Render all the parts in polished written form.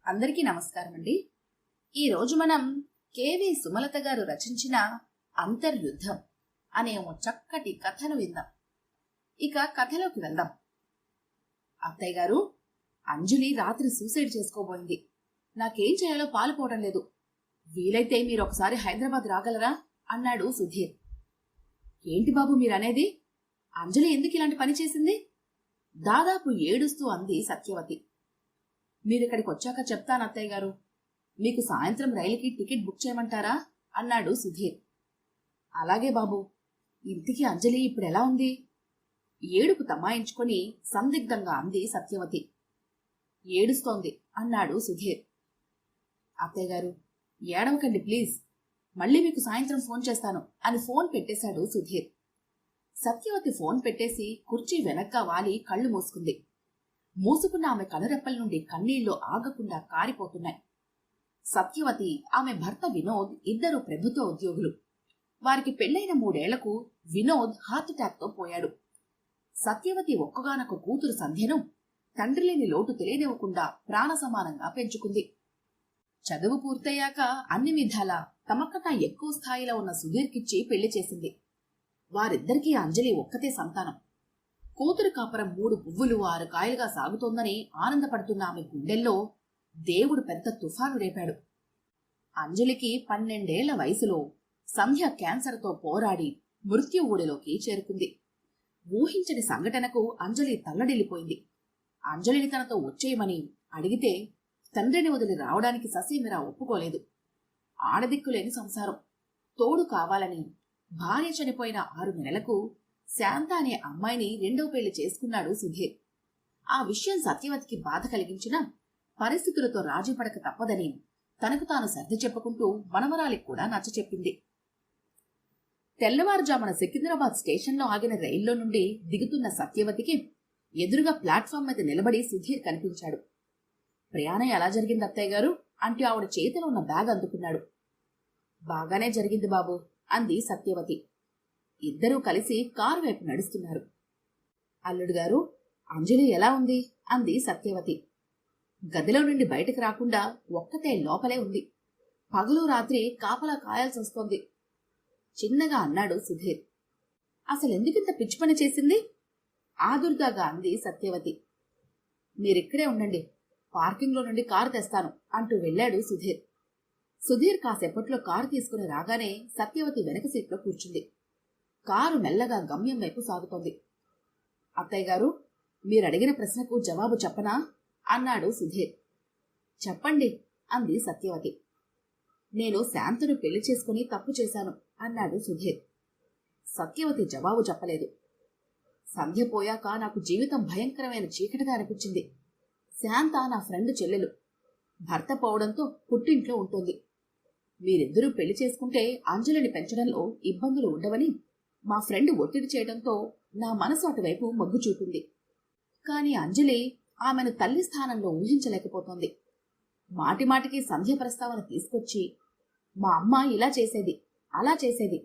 అందరికీ నమస్కారం అండి. ఈరోజు మనం కేవి సుమలత గారు రచించిన అంతర్యుద్ధం అనే ఓ చక్కటి కథను విందాం. ఇక కథలోకి వెళ్దాం. అత్తయ్య గారు, అంజలి రాత్రి సూసైడ్ చేసుకోబోయింది. నాకేం చేయాలో పాలుపోవడం లేదు. వీలైతే మీరు ఒకసారి హైదరాబాద్ రాగలరా అన్నాడు సుధీర్. ఏంటి బాబు మీరనేది? అంజలి ఎందుకు ఇలాంటి పని చేసింది? దాదాపు ఏడుస్తూ అంది సత్యవతి. మీరిక్కడికి వచ్చాక చెప్తాను అత్తయ్య గారు. మీకు సాయంత్రం రైలుకి టికెట్ బుక్ చేయమంటారా అన్నాడు సుధీర్. అలాగే బాబు. ఇంటికి అంజలి ఇప్పుడెలా ఉంది? ఏడుపు తమాయించుకొని సందిగ్ధంగా అంది సత్యవతి. ఏడుస్తోంది అన్నాడు సుధీర్. అత్తయ్య గారు, ఏడవకండి ప్లీజ్. మళ్ళీ మీకు సాయంత్రం ఫోన్ చేస్తాను అని ఫోన్ పెట్టేశాడు సుధీర్. సత్యవతి ఫోన్ పెట్టేసి కుర్చీ వెనక్గా వాలి కళ్ళు మూసుకుంది. మూసుకున్న ఆమె కనురెప్పల నుండి కన్నీళ్లు ఆగకుండా కారిపోతున్నాయి. సత్యవతి, ఆమె భర్త వినోద్ ఇద్దరు ప్రభుత్వ ఉద్యోగులు. వారికి పెళ్లైన 3 ఏళ్లకు వినోద్ హార్ట్అటాక్ తో పోయాడు. సత్యవతి ఒక్కగానొక కూతురు సంధ్యను తండ్రి లేని లోటు తెలియనివ్వకుండా ప్రాణ సమానంగా పెంచుకుంది. చదువు పూర్తయ్యాక అన్ని విధాలా తమకన్నా ఎక్కువ స్థాయిలో ఉన్న సుధీర్కిచ్చి పెళ్లి చేసింది. వారిద్దరికీ అంజలి ఒక్కతే సంతానం. కూతురు కాపరం 3 పువ్వులు 6 కాయలుగా సాగుతోందని ఆనందపడుతున్న ఆమె గుండెల్లో దేవుడు పెద్ద తుఫాను రేపాడు. అంజలికి 12 ఏళ్ల వయసులో సంధ్య క్యాన్సర్తో పోరాడి మృత్యు ఊడిలోకి చేరుకుంది. ఊహించని సంఘటనకు అంజలి తల్లడిల్లిపోయింది. అంజలిని తనతో వచ్చేయమని అడిగితే తండ్రిని వదిలి రావడానికి ససీమిరా ఒప్పుకోలేదు. ఆడదిక్కులేని సంసారం. తోడు కావాలని భార్య చనిపోయిన 6 నెలలకు శాంత అనే అమ్మాయిని 2వ పెళ్లి చేసుకున్నాడు సుధీర్. ఆ విషయం సత్యవతికి బాధ కలిగించినా పరిస్థితులతో రాజీ పడక తప్పదని తనకు తాను సర్ది చెప్పుకుంటూ మనవరాలికి కూడా నచ్చచెప్పింది. తెల్లవారుజామున సికింద్రాబాద్ స్టేషన్లో ఆగిన రైల్లో నుండి దిగుతున్న సత్యవతికి ఎదురుగా ప్లాట్ఫామ్ మీద నిలబడి సుధీర్ కనిపించాడు. ప్రయాణం ఎలా జరిగింది అత్తయ్య గారు అంటూ ఆవిడ చేతిలో ఉన్న బ్యాగ్ అందుకున్నాడు. బాగానే జరిగింది బాబు అంది సత్యవతి. ఇద్దరూ కలిసి కారు వైపు నడుస్తున్నారు. అల్లుడు గారు, అంజలి ఎలా ఉంది అంది సత్యవతి. గదిలో నుండి బయటకు రాకుండా ఒక్కతే లోపలే ఉంది. పగలు రాత్రి కాపలా కాయాల్సి వస్తోంది చిన్నగా అన్నాడు సుధీర్. అసలెందుకింత పిచ్చి పని చేసింది? ఆదుర్దాగా అంది సత్యవతి. మీరిక్కడే ఉండండి, పార్కింగ్లో నుండి కారు తెస్తాను అంటూ వెళ్లాడు సుధీర్. సుధీర్ కాసేపట్లో కారు తీసుకుని రాగానే సత్యవతి వెనక సీట్లో కూర్చుంది. కారు మెల్లగా గమ్యం వైపు సాగుతోంది. అత్తయ్య గారు, మీరడిగిన ప్రశ్నకు జవాబు చెప్పనా అన్నాడు సుధీర్. చెప్పండి అంది సత్యవతి. నేను శాంతను పెళ్లి చేసుకుని తప్పు చేశాను అన్నాడు సుధీర్. సత్యవతి జవాబు చెప్పలేదు. సంధ్య పోయాక నాకు జీవితం భయంకరమైన చీకటిగా అనిపించింది. శాంత నా ఫ్రెండ్ చెల్లెలు. భర్త పోవడంతో పుట్టింట్లో ఉంటుంది. మీరిద్దరూ పెళ్లి చేసుకుంటే అంజలిని పెంచడంలో ఇబ్బందులు ఉండవని మా ఫ్రెండ్ ఒత్తిడి చేయడంతో నా మనసు అటువైపు మొగ్గు చూపింది. కాని అంజలి ఆమెను తల్లి స్థానంలో ఊహించలేకపోతోంది. మాటిమాటికి సంధ్య ప్రస్తావన తీసుకొచ్చి మా అమ్మ ఇలా చేసేది, అలా చేసేది,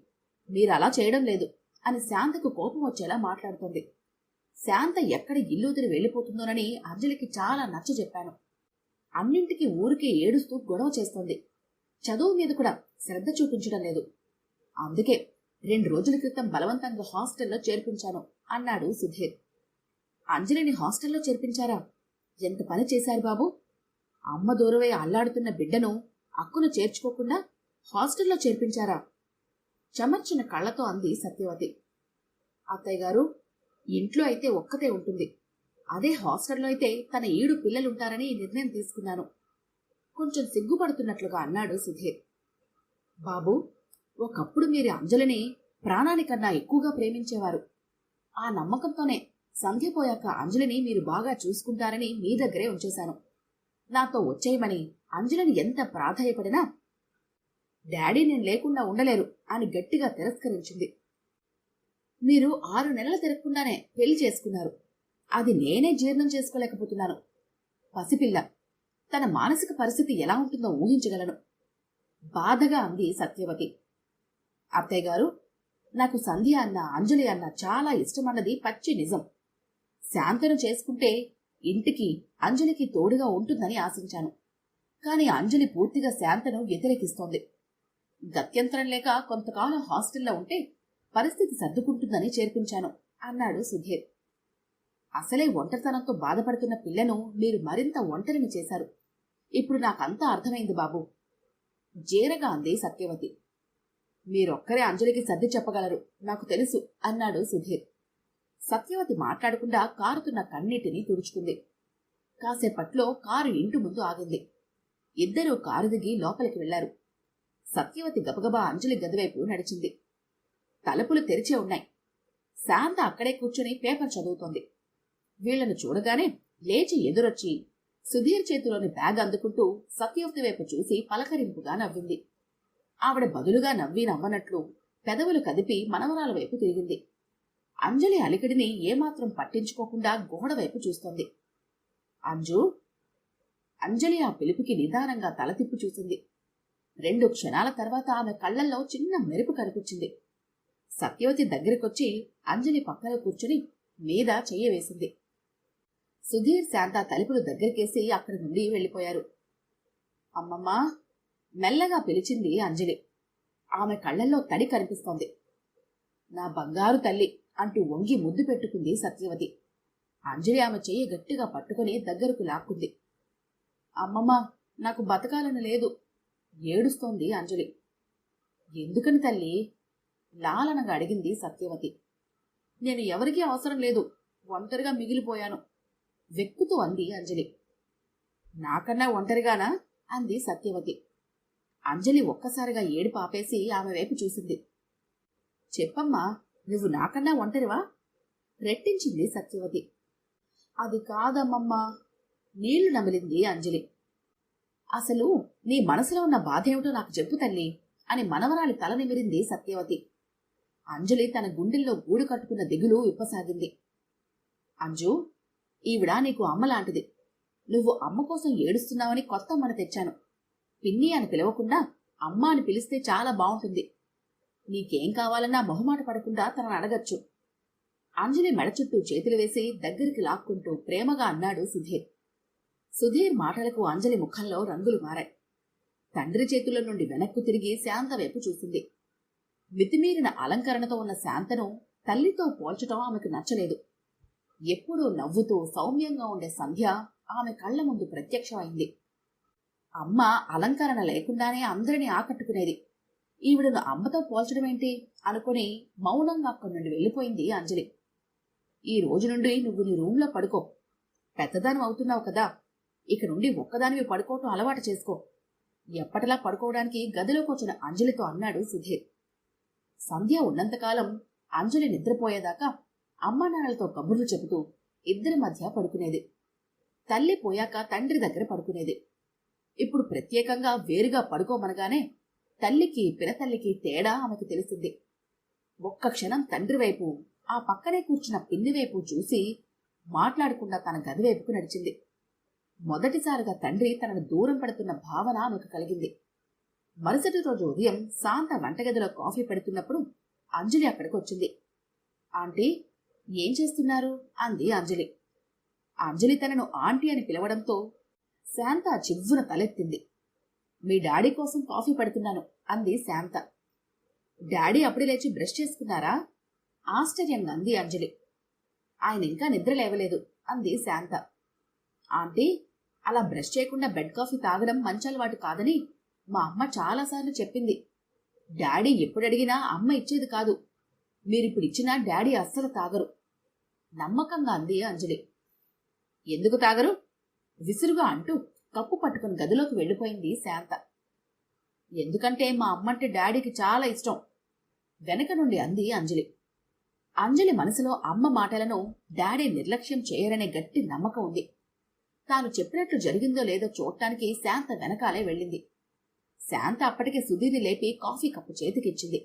మీరలా చేయడం లేదు అని శాంతకు కోపం వచ్చేలా మాట్లాడుతోంది. శాంత ఎక్కడ ఇల్లుదిరి వెళ్ళిపోతుందోనని అంజలికి చాలా నచ్చజెప్పాను. అన్నింటికి ఊరికే ఏడుస్తూ గొడవ చేస్తోంది. చదువు మీద కూడా శ్రద్ధ చూపించడం లేదు. అందుకే 2 రోజుల క్రితం బలవంతంగా హాస్టల్లో చేర్పించాను అన్నాడు సుధీర్. అంజలిని హాస్టల్లో చేర్పించారా? ఎంత పని చేశారు బాబు. అమ్మ దూరవై అల్లాడుతున్న బిడ్డను అక్కును చేర్చుకోకుండా హాస్టల్లో చేర్పించారా? చెమర్చిన కళ్లతో అంది సత్యవతి. అత్తయ్య గారు, ఇంట్లో అయితే ఒక్కతే ఉంటుంది. అదే హాస్టల్లో అయితే తన 7 పిల్లలుంటారని నిర్ణయం తీసుకున్నాను. కొంచెం సిగ్గుపడుతున్నట్లుగా అన్నాడు సుధీర్. బాబు, ఒకప్పుడు మీరు అంజలిని ప్రాణానికన్నా ఎక్కువగా ప్రేమించేవారు. ఆ నమ్మకంతోనే సంధ్య పోయాక అంజలిని మీరు బాగా చూసుకుంటారని మీ దగ్గరే ఉంచేశాను. నాతో వచ్చేయమని అంజలిని ఎంత ప్రాధాయపడినా డాడీ నేను లేకుండా ఉండలేరు అని గట్టిగా తిరస్కరించింది. మీరు 6 నెలలు తిరగకుండానే పెళ్లి చేసుకున్నారు. అది నేనే జీర్ణం చేసుకోలేకపోతున్నాను. పసిపిల్ల, తన మానసిక పరిస్థితి ఎలా ఉంటుందో ఊహించగలను బాధగా అంది సత్యవతి. అత్తయ్య గారు, నాకు సంధ్య అన్న అంజలి అన్న చాలా ఇష్టమన్నది పచ్చి నిజం. శాంతను చేసుకుంటే ఇంటికి అంజలికి తోడుగా ఉంటుందని ఆశించాను. కాని అంజలి పూర్తిగా శాంతను వ్యతిరేకిస్తోంది. గత్యంతరం లేక కొంతకాలం హాస్టల్లో ఉంటే పరిస్థితి సర్దుకుంటుందని చేర్పించాను అన్నాడు సుధీర్. అసలే ఒంటరితనంతో బాధపడుతున్న పిల్లను మీరు మరింత ఒంటరిని చేశారు. ఇప్పుడు నాకంతా అర్థమైంది బాబు, జేరగా అంది సత్యవతి. మీరొక్కరే అంజలికి సర్ది చెప్పగలరు, నాకు తెలుసు అన్నాడు సుధీర్. సత్యవతి మాట్లాడకుండా కారుతున్న కన్నీటిని తుడుచుకుంది. కాసేపట్లో కారు ఇంటి ముందు ఆగింది. ఇద్దరూ కారు దిగి లోపలికి వెళ్లారు. సత్యవతి గబగబా అంజలి గదివైపు నడిచింది. తలుపులు తెరిచే ఉన్నాయి. శాంత అక్కడే కూర్చుని పేపర్ చదువుతోంది. వీళ్లను చూడగానే లేచి ఎదురొచ్చి సుధీర్ చేతిలోని బ్యాగ్ అందుకుంటూ సత్యవతి వైపు చూసి పలకరింపుగా నవ్వింది. ఆవిడ బదులుగా నవ్వనట్లు పెదవులు కదిపి మనవరాల వైపు తిరిగింది. అంజలి అలికిడిని ఏమాత్రం పట్టించుకోకుండా గోడ వైపు చూస్తోంది. అంజు! అంజలి ఆ పిలుపుకి నిదానంగా తల తిప్పి చూసింది. 2 క్షణాల తర్వాత ఆమె కళ్లల్లో చిన్న మెరుపు కనిపించింది. సత్యవతి దగ్గరకొచ్చి అంజలి పక్కన కూర్చుని మీద చెయ్యి వేసింది. సుధీర్, శాంత తలుపులు దగ్గరికేసి అక్కడి నుండి వెళ్లిపోయారు. అమ్మమ్మా! మెల్లగా పిలిచింది అంజలి. ఆమె కళ్లల్లో తడి కనిపిస్తోంది. నా బంగారు తల్లి అంటూ వంగి ముద్దు పెట్టుకుంది సత్యవతి. అంజలి ఆమె చెయ్యి గట్టిగా పట్టుకుని దగ్గరకు లాక్కుంది. అమ్మమ్మా, నాకు బతకాలని లేదు ఏడుస్తోంది అంజలి. ఎందుకని తల్లి? లాలనగా అడిగింది సత్యవతి. నేను ఎవరికీ అవసరం లేదు, ఒంటరిగా మిగిలిపోయాను వెక్కుతూ అంది అంజలి. నాకన్నా ఒంటరిగానా? అంది సత్యవతి. అంజలి ఒక్కసారిగా ఏడుపు ఆపేసి ఆమె వైపు చూసింది. చెప్పమ్మా, నువ్వు నాకన్నా ఒంటరివా? రెట్టించింది సత్యవతి. అది కాదమ్మమ్మా, నీళ్లు నమిలింది అంజలి. అసలు నీ మనసులో ఉన్న బాధేమిటో నాకు చెప్పు తల్లి అని మనవరాలి తల నిమిరింది సత్యవతి. అంజలి తన గుండెల్లో గూడు కట్టుకున్న దిగులు విప్పసాగింది. అంజు, ఈవిడ నీకు అమ్మలాంటిది. నువ్వు అమ్మ కోసం ఏడుస్తున్నావని కొత్త అమ్మను తెచ్చాను. పిన్ని అని పిలవకుండా అమ్మ అని పిలిస్తే చాలా బావుంటుంది. నీకేం కావాలన్నా మొహమాట పడకుండా తనను అడగచ్చు. అంజలి మెడ చుట్టూ చేతులు వేసి దగ్గరికి లాక్కుంటూ ప్రేమగా అన్నాడు సుధీర్. సుధీర్ మాటలకు అంజలి ముఖంలో రంగులు మారాయి. తండ్రి చేతుల నుండి వెనక్కు తిరిగి శాంత వైపు చూసింది. మితిమీరిన అలంకరణతో ఉన్న శాంతను తల్లితో పోల్చటం ఆమెకు నచ్చలేదు. ఎప్పుడూ నవ్వుతూ సౌమ్యంగా ఉండే సంధ్య ఆమె కళ్ల ముందు ప్రత్యక్షమైంది. అమ్మ అలంకరణ లేకుండానే అందరినీ ఆకట్టుకునేది. ఈవిడను అమ్మతో పోల్చడమేంటి అనుకుని మౌనంగా అక్కడి నుండి వెళ్ళిపోయింది అంజలి. ఈ రోజు నుండి నువ్వు నీ రూంలో పడుకో. పెద్దదానం అవుతున్నావు కదా, ఇక నుండి ఒక్కదానివి పడుకోవటం అలవాటు చేసుకో. ఎప్పటిలా పడుకోవడానికి గదిలోకి వచ్చిన అంజలితో అన్నాడు సుధీర్. సంధ్య ఉన్నంతకాలం అంజలి నిద్రపోయేదాకా అమ్మానాన్నలతో కబుర్లు చెబుతూ ఇద్దరి మధ్య పడుకునేది. తల్లి పోయాక తండ్రి దగ్గర పడుకునేది. ఇప్పుడు ప్రత్యేకంగా వేరుగా పడుకోమనగానే తల్లికి పినతల్లికి తేడా ఆమెకు తెలిసింది. ఒక్క క్షణం తండ్రి వైపు, ఆ పక్కనే కూర్చున్న పిన్ని వైపు చూసి మాట్లాడకుండా తన గది వైపుకు నడిచింది. మొదటిసారిగా తండ్రి తనను దూరం పెడుతున్న భావన ఆమెకు కలిగింది. మరుసటి రోజు ఉదయం శాంత వంటగదిలో కాఫీ పెడుతున్నప్పుడు అంజలి అక్కడికి వచ్చింది. ఆంటీ, ఏం చేస్తున్నారు? అంది అంజలి. అంజలి తనను ఆంటీ అని పిలవడంతో శాంత చివ్వున తలెత్తింది. మీ డాడీ కోసం కాఫీ పెడుతున్నాను అంది శాంత. డాడీ అప్పుడే లేచి బ్రష్ చేసుకున్నారా? ఆశ్చర్యంగా అంది అంజలి. ఆయన ఇంకా నిద్ర లేవలేదు అంది శాంత. ఆంటీ, అలా బ్రష్ చేయకుండా బెడ్ కాఫీ తాగడం మంచి అలవాటు కాదని మా అమ్మ చాలాసార్లు చెప్పింది. డాడీ ఎప్పుడడిగినా అమ్మ ఇచ్చేది కాదు. మీరిప్పుడు ఇచ్చినా డాడీ అస్సలు తాగరు నమ్మకంగా అంది అంజలి. ఎందుకు తాగరు? విసురుగా అంటూ కప్పు పట్టుకుని గదిలోకి వెళ్లిపోయింది శాంత. ఎందుకంటే మా అమ్మంటే డాడీకి చాలా ఇష్టం వెనక నుండి అంది అంజలి. అంజలి మనసులో అమ్మ మాటలను డాడీ నిర్లక్ష్యం చేయరనే గట్టి నమ్మకం ఉంది. తాను చెప్పినట్లు జరిగిందో లేదో చూడటానికి శాంత వెనకాలే వెళ్ళింది. శాంత అప్పటికే సుధీర్ని లేపి కాఫీ కప్పు చేతికిచ్చింది.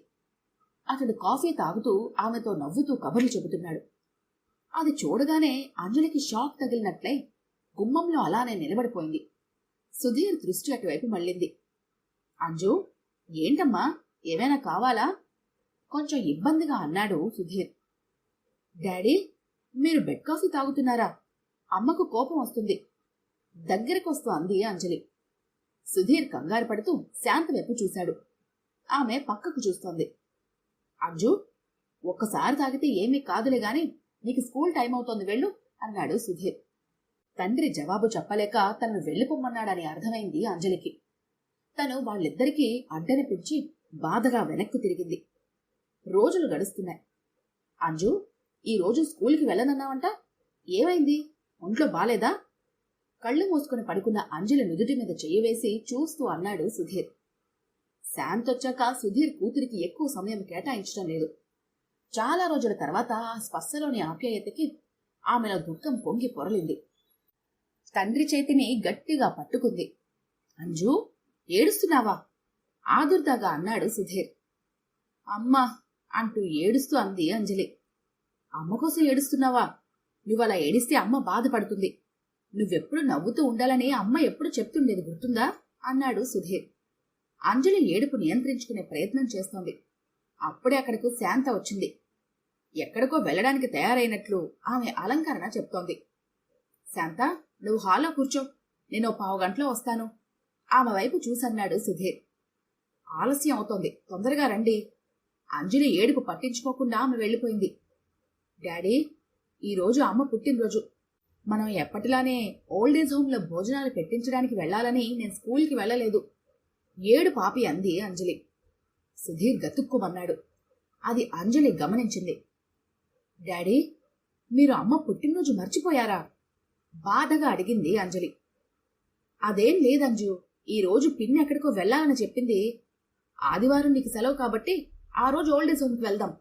అతడు కాఫీ తాగుతూ ఆమెతో నవ్వుతూ కబుర్లు చెబుతున్నాడు. అది చూడగానే అంజలికి షాక్ తగిలినట్లే గుమ్మంలో అలానే నిలబడిపోయింది. సుధీర్ దృష్టి అటువైపు మళ్ళింది. అంజు, ఏంటమ్మా, ఏమైనా కావాలా? కొంచెం ఇబ్బందిగా అన్నాడు సుధీర్. డాడీ, మీరు బెడ్ కాఫీ తాగుతున్నారా? అమ్మకు కోపం వస్తుంది దగ్గరకు వస్తూ అంది అంజలి. సుధీర్ కంగారు పడుతూ శాంత వైపు చూశాడు. ఆమె పక్కకు చూస్తోంది. అంజు, ఒక్కసారి తాగితే ఏమీ కాదులే గాని నీకు స్కూల్ టైం అవుతోంది, వెళ్ళు అన్నాడు సుధీర్. తండ్రి జవాబు చెప్పలేక తనను వెళ్ళిపోమ్మన్నాడని అర్థమైంది అంజలికి. తను వాళ్ళిద్దరికీ అడ్డనిపించి బాధగా వెనక్కు తిరిగింది. రోజులు గడుస్తున్నాయి. అంజు, ఈ రోజు స్కూల్కి వెళ్ళనన్నావంట, ఏమైంది? ఒంట్లో బాలేదా? కళ్ళు మూసుకుని పడుకున్న అంజలి నుదుటి మీద చెయ్యి వేసి చూస్తూ అన్నాడు సుధీర్. శాంతొచ్చాక సుధీర్ కూతురికి ఎక్కువ సమయం కేటాయించడం లేదు. చాలా రోజుల తర్వాత ఆ స్పర్శలోని ఆప్యాయతకి ఆమెలో దుఃఖం పొంగి పొరలింది. తండ్రి చేతిని గట్టిగా పట్టుకుంది. అంజు, ఏడుస్తున్నావా? ఆదుర్దాగా అన్నాడు సుధీర్. అమ్మా అంటూ ఏడుస్తూ అంది అంజలి. అమ్మ కోసం ఏడుస్తున్నావా? నువ్వలా ఏడిస్తే అమ్మ బాధపడుతుంది. నువ్వెప్పుడు నవ్వుతూ ఉండాలని అమ్మ ఎప్పుడు చెప్తుండేది, గుర్తుందా? అన్నాడు సుధీర్. అంజలి ఏడుపు నియంత్రించుకునే ప్రయత్నం చేస్తోంది. అప్పుడే అక్కడకు శాంత వచ్చింది. ఎక్కడికో వెళ్లడానికి తయారైనట్లు ఆమె అలంకరణ చెప్తోంది. శాంత, నువ్వు హాల్లో కూర్చో, నేను 15 గంటలో వస్తాను. ఆమె వైపు చూసన్నాడు సుధీర్. ఆలస్యం అవుతోంది, తొందరగా రండి. అంజలి ఏడుపు పట్టించుకోకుండా ఆమె వెళ్ళిపోయింది. డాడీ, ఈరోజు అమ్మ పుట్టినరోజు. మనం ఎప్పటిలానే ఓల్డేజ్ హోంలో భోజనాలు పెట్టించడానికి వెళ్లాలని నేను స్కూల్కి వెళ్లలేదు. ఏడు పాపి అంది అంజలి. సుధీర్ గతుక్కుమన్నాడు. అది అంజలి గమనించింది. డాడీ, మీరు అమ్మ పుట్టినరోజు మర్చిపోయారా? బాధగా అడిగింది అంజలి. అదేం లేదంజు, ఈరోజు పిన్ని ఎక్కడికో వెళ్లాలని చెప్పింది. ఆదివారం నీకు సెలవు కాబట్టి ఆ రోజు ఓల్డేజ్ హోంకి వెళ్దాం.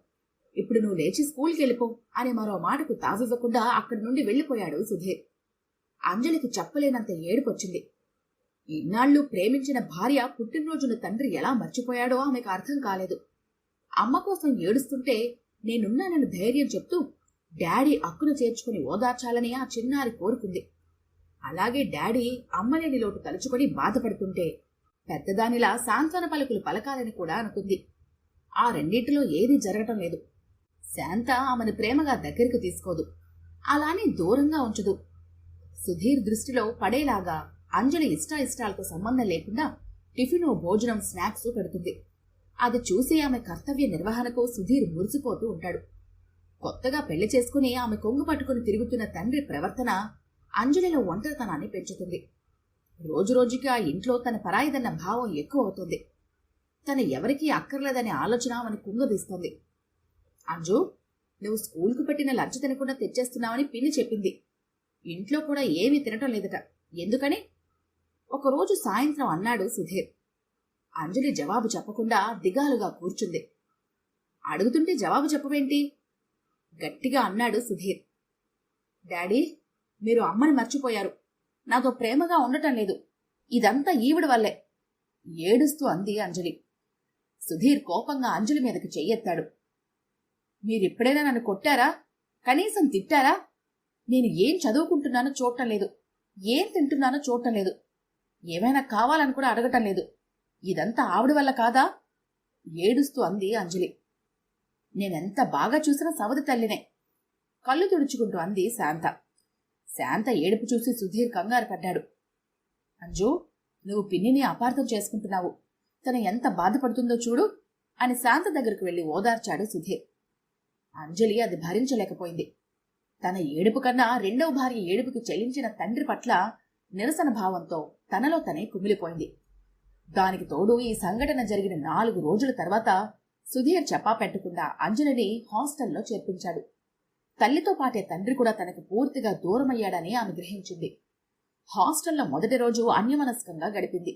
ఇప్పుడు నువ్వు లేచి స్కూల్కి వెళ్ళిపో అని మరో మాటకు తావివ్వకుండా అక్కడి నుండి వెళ్లిపోయాడు సుధీర్. అంజలికి చెప్పలేనంత ఏడుపొచ్చింది. ఇన్నాళ్లు ప్రేమించిన భార్య పుట్టినరోజును తండ్రి ఎలా మర్చిపోయాడో ఆమెకు అర్థం కాలేదు. అమ్మ కోసం ఏడుస్తుంటే నేనున్నానని ధైర్యం చెప్తూ డాడీ అక్కును చేర్చుకుని ఓదార్చాలని ఆ చిన్నారి కోరుకుంది. అలాగే డాడీ అమ్మలేని లోటు తలుచుకొని బాధపడుతుంటే పెద్దదానిలా సాంత్వన పలుకులు పలకాలని కూడా అనుకుంది. ఆ రెండింటిలో ఏదీ జరగటం లేదు. శాంత ఆమెను ప్రేమగా దగ్గరికి తీసుకోదు, అలానే దూరంగా ఉంచదు. సుధీర్ దృష్టిలో పడేలాగా అంజలి ఇష్టాలతో సంబంధం లేకుండా టిఫిను, భోజనం, స్నాక్స్ పెడుతుంది. అది చూసి ఆమె కర్తవ్య నిర్వహణకు సుధీర్ మురిసిపోతూ ఉంటాడు. కొత్తగా పెళ్లి చేసుకుని ఆమె కొంగు పట్టుకుని తిరుగుతున్న తండ్రి ప్రవర్తన అంజలిలో ఒంటరితనాన్ని పెంచుతుంది. రోజురోజుకి ఆ ఇంట్లో తన పరాయిదన్న భావం ఎక్కువ అవుతుంది. తన ఎవరికీ అక్కర్లేదనే ఆలోచన ఆమెను కుంగదీస్తోంది. అంజు, నువ్వు స్కూల్కు పెట్టిన లంచ్ తినకుండా తెచ్చేస్తున్నావని పిన్ని చెప్పింది. ఇంట్లో కూడా ఏమీ తినటం లేదట, ఎందుకని? ఒకరోజు సాయంత్రం అన్నాడు సుధీర్. అంజలి జవాబు చెప్పకుండా దిగాలుగా కూర్చుంది. అడుగుతుంటే జవాబు చెప్పవేంటి? గట్టిగా అన్నాడు సుధీర్. డాడీ, మీరు అమ్మని మర్చిపోయారు. నాతో ప్రేమగా ఉండటం లేదు. ఇదంతా ఈవిడ వల్లే ఏడుస్తూ అంది అంజలి. సుధీర్ కోపంగా అంజలి మీదకి చెయ్యెత్తాడు. మీరిప్పుడైనా నన్ను కొట్టారా? కనీసం తిట్టారా? నేను ఏం చదువుకుంటున్నానో చూడటం లేదు, ఏం తింటున్నానో చూడటం లేదు, ఏమైనా కావాలని కూడా అడగటం లేదు. ఇదంతా ఆవిడ వల్ల కాదా? ఏడుస్తూ అంది అంజలి. నేనెంత బాగా చూసినా సవతి తల్లినే, కళ్ళు తుడుచుకుంటూ అంది శాంత. శాంత ఏడుపు చూసి సుధీర్ కంగారు పడ్డాడు. అంజు, నువ్వు పిన్నిని అపార్థం చేసుకుంటున్నావు. తను ఎంత బాధపడుతుందో చూడు అని శాంత దగ్గరకు వెళ్లి ఓదార్చాడు సుధీర్. అంజలి అది భరించలేకపోయింది. తన ఏడుపు కన్నా రెండవ భార్య ఏడుపుకి చెల్లించిన తండ్రి పట్ల నిరసన భావంతో తనలో తనే కుమిలిపోయింది. దానికి తోడు ఈ సంఘటన జరిగిన 4 రోజుల తర్వాత సుధీర్ చెప్పా పెట్టకుండా అంజలిని హాస్టల్లో చేర్పించాడు. తల్లితో పాటే తండ్రి కూడా తనకు పూర్తిగా దూరమయ్యాడని ఆమె గ్రహించింది. హాస్టల్లో మొదటి రోజు అన్యమనస్కంగా గడిపింది.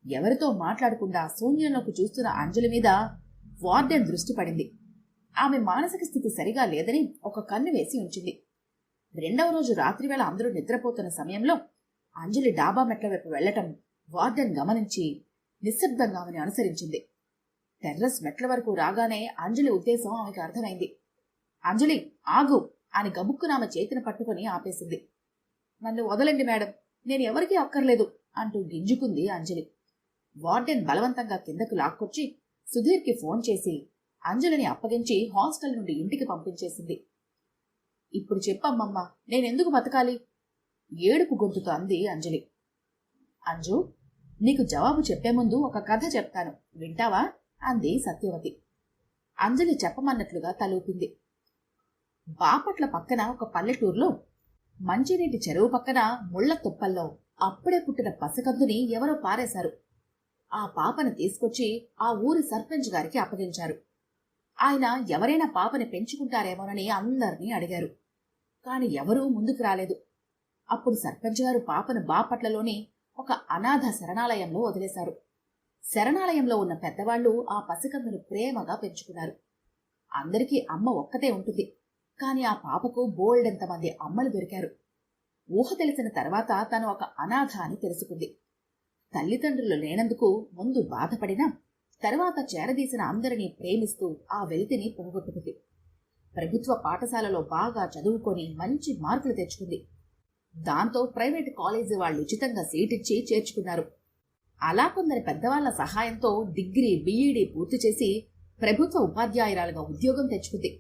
ఎవరితో మాట్లాడకుండా శూన్యంలోకి చూస్తున్న అంజలి మీద వార్డెన్ దృష్టి పడింది. ఆమె మానసిక స్థితి సరిగా లేదని ఒక కన్ను వేసి ఉంచింది. రెండవ రోజు రాత్రివేళ అందరూ నిద్రపోతున్న సమయంలో అంజలి డాబా మెట్ల వైపు వెళ్లటం వార్డెన్ గమనించి నిశ్శబ్దంగా ఆమెను అనుసరించింది. టెర్రస్ మెట్ల వరకు రాగానే అంజలి ఉద్దేశం ఆమెకు అర్థమైంది. అంజలి, ఆగు అని గబుక్కున ఆమె చేతిని పట్టుకుని ఆపేసింది. నన్ను వదలండి మేడం, నేను ఎవరికీ అక్కర్లేదు అంటూ గింజుకుంది అంజలి. వార్డెన్ బలవంతంగా కిందకు లాక్కొచ్చి సుధీర్కి ఫోన్ చేసి అంజలిని అప్పగించి హాస్టల్ నుండి ఇంటికి పంపించేసింది. ఇప్పుడు చెప్పమ్మమ్మా, నేనెందుకు బతకాలి? ఏడుపు గొంతుతో అంది అంజలి. అంజు, నీకు జవాబు చెప్పే ముందు ఒక కథ చెప్తాను, వింటావా అంది సత్యవతి. అంజలి చెప్పమన్నట్లుగా తలూపింది. బాపట్ల పక్కన ఒక పల్లెటూరులో మంచినీటి చెరువు పక్కన ముళ్ల తుప్పల్లో అప్పుడే పుట్టిన పసికందుని ఎవరో పారేశారు. ఆ పాపను తీసుకొచ్చి ఆ ఊరి సర్పంచ్ గారికి అప్పగించారు. ఆయన ఎవరైనా పాపని పెంచుకుంటారేమోనని అందర్నీ అడిగారు. కాని ఎవరూ ముందుకు రాలేదు. అప్పుడు సర్పంచ్ గారు పాపను బాపట్లలోని ఒక అనాథ శరణాలయంలో వదిలేశారు. శరణాలయంలో ఉన్న పెద్దవాళ్లు ఆ పసికందును ప్రేమగా పెంచుకున్నారు. అందరికీ అమ్మ ఒక్కతే ఉంటుంది. కాని ఆ పాపకు బోల్డెంతమంది అమ్మలు దొరికారు. ఊహ తెలిసిన తర్వాత తను ఒక అనాథ అని తెలుసుకుంది. తల్లిదండ్రులు లేనందుకు ముందు బాధపడినా తర్వాత చేరదీసిన అందరినీ ప్రేమిస్తూ ఆ వెలితిని పోగొట్టుకుంది. ప్రభుత్వ పాఠశాలలో బాగా చదువుకొని మంచి మార్కులు తెచ్చుకుంది. దాంతో ప్రైవేటు కాలేజీ వాళ్ళు ఉచితంగా సీటిచ్చి చేర్చుకున్నారు. అలా కొందరి పెద్దవాళ్ల సహాయంతో డిగ్రీ, బిఈడి పూర్తి చేసి ప్రభుత్వ ఉపాధ్యాయురాలుగా ఉద్యోగం తెచ్చుకుంది.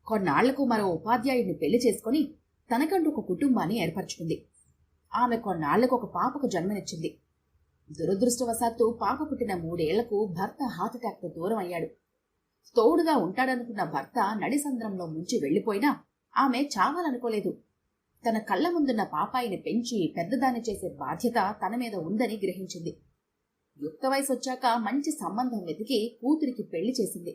కొన్నాళ్లకు మరో ఉపాధ్యాయుడిని పెళ్లి చేసుకుని తనకంటూ ఒక కుటుంబాన్ని ఏర్పరచుకుంది. ఆమె కొన్నాళ్లకు ఒక పాపకు జన్మనిచ్చింది. దురదృష్టవశాత్తు పాప పుట్టిన 3 ఏళ్లకు భర్త హార్ట్అటాక్తో దూరం అయ్యాడు. తోడుగా ఉంటాడనుకున్న భర్త నడిసంద్రంలో ముంచి వెళ్లిపోయినా ఆమె చావాలనుకోలేదు. తన కళ్ల ముందున్న పాపాయిని పెంచి పెద్దదాన్ని చేసే బాధ్యత తన మీద ఉందని గ్రహించింది. యుక్త వయసొచ్చాక మంచి సంబంధం వెతికి కూతురికి పెళ్లి చేసింది.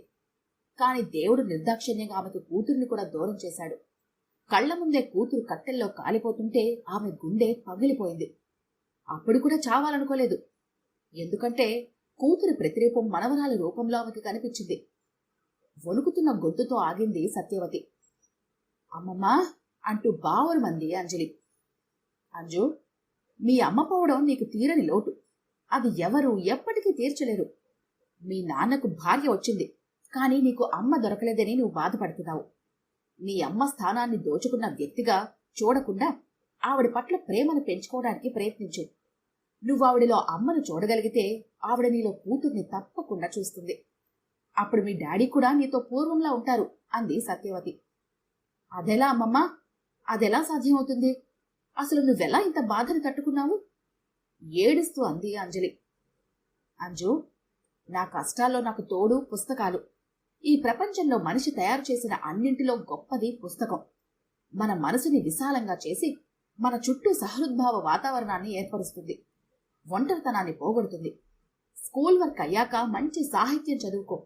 కాని దేవుడు నిర్దాక్షిణ్యంగా ఆమెకు కూతురిని కూడా దూరం చేశాడు. కళ్ల ముందే కూతురు కట్టెల్లో కాలిపోతుంటే ఆమె గుండె పగిలిపోయింది. అప్పుడు కూడా చావాలనుకోలేదు. ఎందుకంటే కూతురి ప్రతిరూపం మనవరాలి రూపంలో ఆమెకి కనిపించింది. వణుకుతున్న గొంతుతో ఆగింది సత్యవతి. అమ్మమ్మా అంటూ బావురుమంది అంజలి. అంజు, మీ అమ్మ పోవడం నీకు తీరని లోటు. అది ఎవరు ఎప్పటికీ తీర్చలేరు. మీ నాన్నకు భార్య వచ్చింది, కానీ నీకు అమ్మ దొరకలేదని నువ్వు బాధపడుతున్నావు. నీ అమ్మ స్థానాన్ని దోచుకున్న వ్యక్తిగా చూడకుండా ఆవిడ పట్ల ప్రేమను పెంచుకోవడానికి ప్రయత్నించు. నువ్వు ఆవిడలో అమ్మను చూడగలిగితే ఆవిడ నీలో కూతుర్ని తప్పకుండా చూస్తుంది. అప్పుడు మీ డాడీ కూడా నీతో పూర్వంలా ఉంటారు అంది సత్యవతి. అదెలా అమ్మమ్మా? అదెలా సాధ్యమవుతుంది? అసలు నువ్వెలా ఇంత బాధను తట్టుకున్నావు? ఏడుస్తూ అంది అంజలి. అంజు, నా కష్టాల్లో నాకు తోడు పుస్తకాలు. ఈ ప్రపంచంలో మనిషి తయారు చేసిన అన్నింటిలో గొప్పది పుస్తకం. మన మనసుని విశాలంగా చేసి మన చుట్టూ సహృద్భావ వాతావరణాన్ని ఏర్పరుస్తుంది. ఒంటరితనాన్ని పోగొడుతుంది. స్కూల్ వర్క్ అయ్యాక మంచి సాహిత్యం చదువుకో.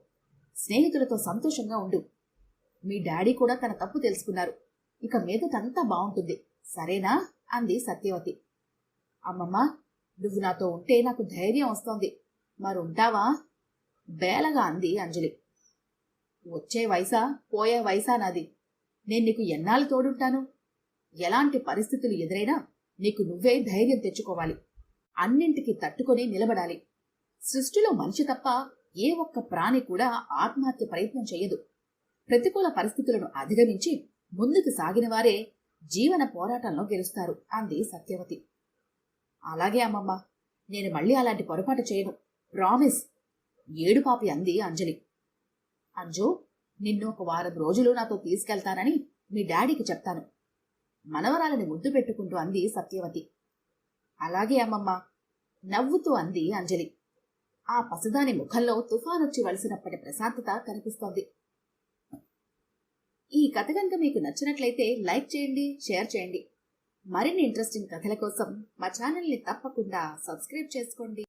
స్నేహితులతో సంతోషంగా ఉండు. మీ డాడీ కూడా తన తప్పు తెలుసుకున్నారు. ఇక మీదటంతా బాగుంటుంది, సరేనా అంది సత్యవతి. అమ్మమ్మ, నువ్వు నాతో ఉంటే నాకు ధైర్యం వస్తోంది. మరుంటావా? బేలగా అంది అంజలి. వచ్చే వయసా పోయే వయసా నాది. నేను నీకు ఎన్నాళ్ళు తోడుంటాను? ఎలాంటి పరిస్థితులు ఎదురైనా నీకు నువ్వే ధైర్యం తెచ్చుకోవాలి. అన్నింటికి తట్టుకొని నిలబడాలి. సృష్టిలో మనిషి తప్ప ఏ ఒక్క ప్రాణి కూడా ఆత్మహత్య ప్రయత్నం చేయదు. ప్రతికూల పరిస్థితులను అధిగమించి ముందుకు సాగిన వారే జీవన పోరాటంలో గెలుస్తారు అంది సత్యవతి. అలాగే అమ్మమ్మ, నేను మళ్ళీ అలాంటి పొరపాటు చేయను, ప్రామిస్ ఏడుపాపి అంది అంజలి. అంజు, నిన్ను ఒక వారం రోజులు నాతో తీసుకెళ్తానని మీ డాడీకి చెప్తాను. మనవరాలని ముద్దు పెట్టుకుంటూ అంది సత్యవతి. అలాగే అమ్మమ్మ, నవ్వుతూ అంది అంజలి. ఆ పసిదాని ముఖంలో తుఫానొచ్చి వలసినప్పటి ప్రశాంతత కనిపిస్తోంది. ఈ కథ కనుక మీకు నచ్చినట్లయితే లైక్ చేయండి, షేర్ చేయండి. మరిన్ని ఇంట్రెస్టింగ్ కథల కోసం మా ఛానల్ని తప్పకుండా సబ్స్క్రైబ్ చేసుకోండి.